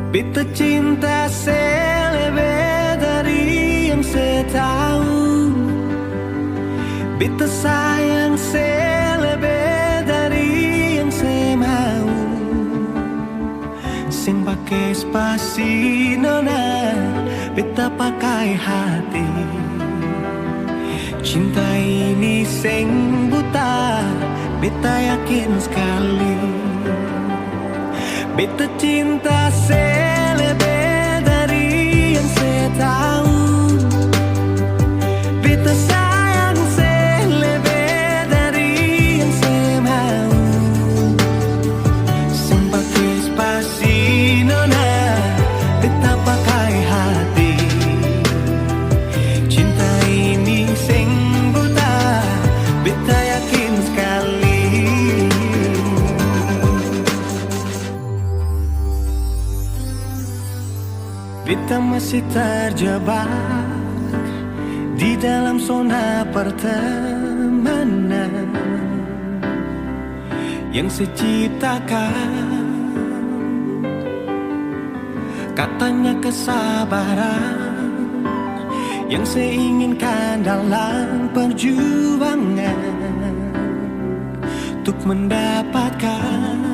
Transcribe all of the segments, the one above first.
Beta cinta selebih dari yang setahu, beta sayang selebih dari yang semau. Sing pakai spasi nona, beta pakai hati. Cinta ini sing buta, beta yakin sekali. Beta cinta selebih dari yang setahu, beta sayang selebih dari yang semau. Sing pakai spasi nona, beta pakai hati. Cinta ini sing buta, beta yakin sekali. Beta masih terjebak di dalam zona pertemanan yang seciptakan. Katanya kesabaran yang saya inginkan dalam perjuangan untuk mendapatkan.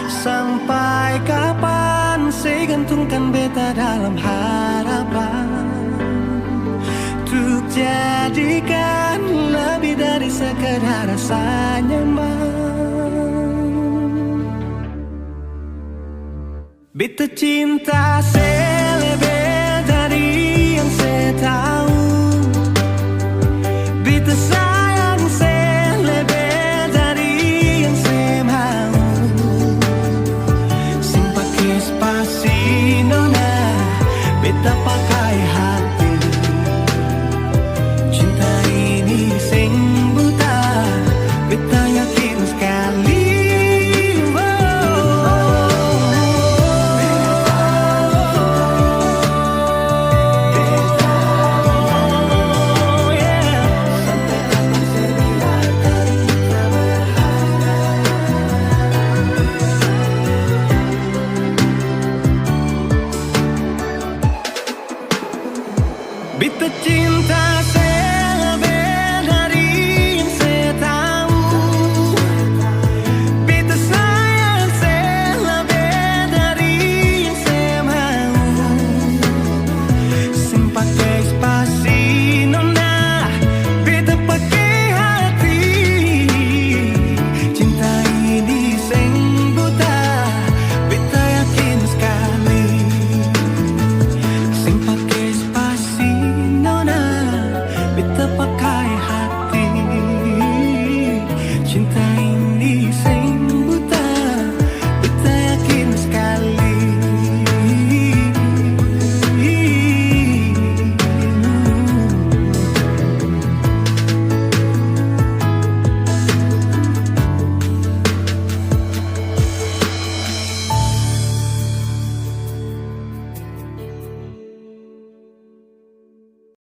Sampai kapan saya gantungkan beta dalam harapan untuk jadikan lebih dari sekedar rasa nyaman. Beta cinta saya